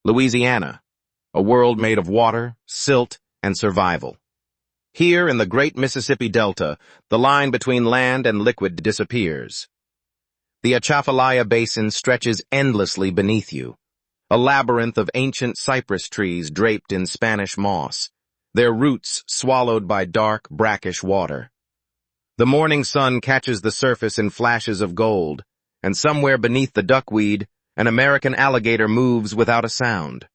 Louisiana, a world made of water, silt, and survival. Here in the great Mississippi Delta, the line between land and liquid disappears. The Atchafalaya Basin stretches endlessly beneath you, a labyrinth of ancient cypress trees draped in Spanish moss, their roots swallowed by dark, brackish water. The morning sun catches the surface in flashes of gold, and somewhere beneath the duckweed, an American alligator moves without a sound.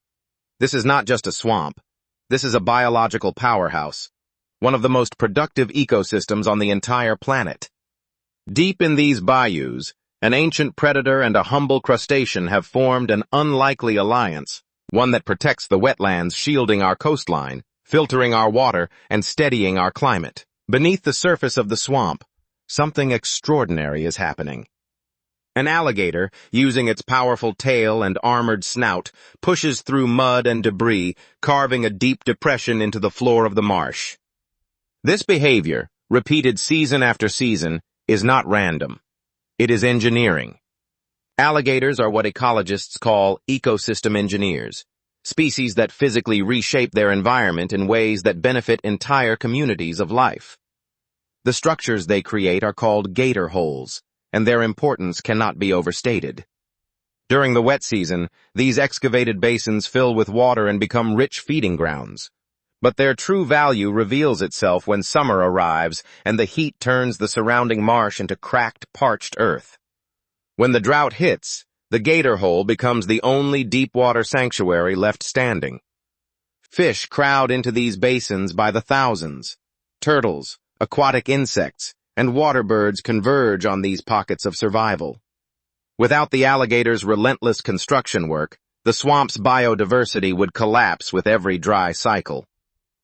This is not just a swamp. This is a biological powerhouse, one of the most productive ecosystems on the entire planet. Deep in these bayous, an ancient predator and a humble crustacean have formed an unlikely alliance, one that protects the wetlands shielding our coastline, filtering our water, and steadying our climate. Beneath the surface of the swamp, something extraordinary is happening. An alligator, using its powerful tail and armored snout, pushes through mud and debris, carving a deep depression into the floor of the marsh. This behavior, repeated season after season, is not random. It is engineering. Alligators are what ecologists call ecosystem engineers, species that physically reshape their environment in ways that benefit entire communities of life. The structures they create are called gator holes, and their importance cannot be overstated. During the wet season, these excavated basins fill with water and become rich feeding grounds. But their true value reveals itself when summer arrives and the heat turns the surrounding marsh into cracked, parched earth. When the drought hits, the gator hole becomes the only deep-water sanctuary left standing. Fish crowd into these basins by the thousands. Turtles, aquatic insects, and water birds converge on these pockets of survival. Without the alligator's relentless construction work, the swamp's biodiversity would collapse with every dry cycle.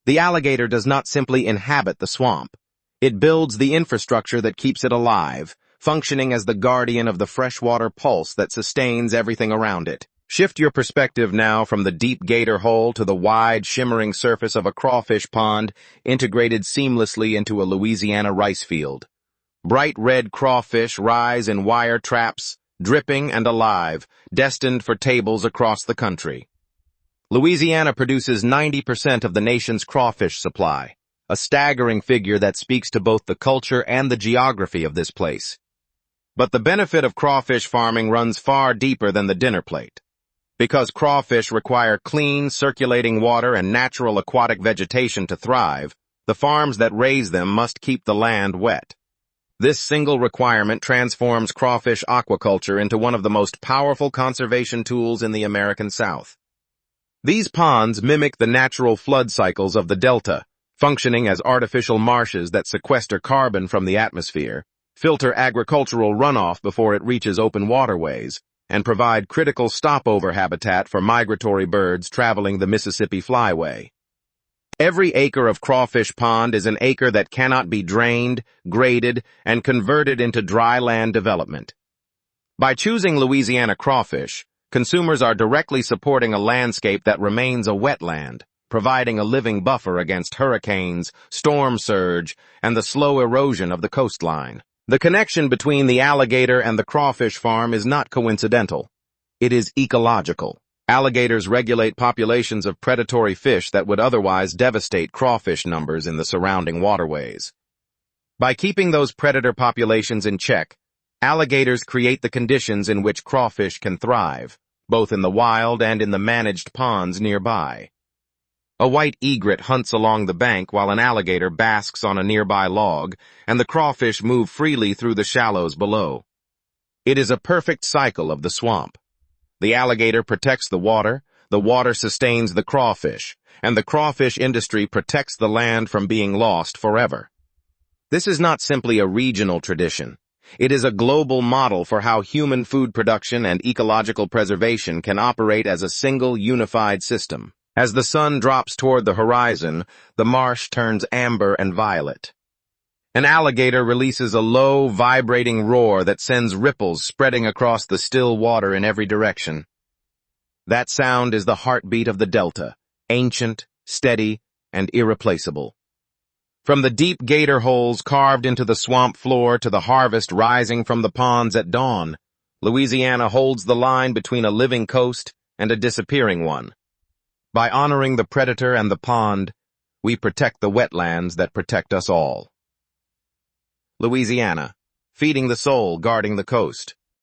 The alligator does not simply inhabit the swamp. It builds the infrastructure that keeps it alive, functioning as the guardian of the freshwater pulse that sustains everything around it. Shift your perspective now from the deep gator hole to the wide, shimmering surface of a crawfish pond integrated seamlessly into a Louisiana rice field. Bright red crawfish rise in wire traps, dripping and alive, destined for tables across the country. Louisiana produces 90% of the nation's crawfish supply, a staggering figure that speaks to both the culture and the geography of this place. But the benefit of crawfish farming runs far deeper than the dinner plate. Because crawfish require clean, circulating water and natural aquatic vegetation to thrive, the farms that raise them must keep the land wet. This single requirement transforms crawfish aquaculture into one of the most powerful conservation tools in the American South. These ponds mimic the natural flood cycles of the Delta, functioning as artificial marshes that sequester carbon from the atmosphere, filter agricultural runoff before it reaches open waterways, and provide critical stopover habitat for migratory birds traveling the Mississippi Flyway. Every acre of crawfish pond is an acre that cannot be drained, graded, and converted into dry land development. By choosing Louisiana crawfish, consumers are directly supporting a landscape that remains a wetland, providing a living buffer against hurricanes, storm surge, and the slow erosion of the coastline. The connection between the alligator and the crawfish farm is not coincidental. It is ecological. Alligators regulate populations of predatory fish that would otherwise devastate crawfish numbers in the surrounding waterways. By keeping those predator populations in check, alligators create the conditions in which crawfish can thrive, both in the wild and in the managed ponds nearby. A white egret hunts along the bank while an alligator basks on a nearby log, and the crawfish move freely through the shallows below. It is a perfect cycle of the swamp. The alligator protects the water sustains the crawfish, and the crawfish industry protects the land from being lost forever. This is not simply a regional tradition. It is a global model for how human food production and ecological preservation can operate as a single unified system. As the sun drops toward the horizon, the marsh turns amber and violet. An alligator releases a low, vibrating roar that sends ripples spreading across the still water in every direction. That sound is the heartbeat of the Delta, ancient, steady, and irreplaceable. From the deep gator holes carved into the swamp floor to the harvest rising from the ponds at dawn, Louisiana holds the line between a living coast and a disappearing one. By honoring the predator and the pond, we protect the wetlands that protect us all. Louisiana, feeding the soul, guarding the coast.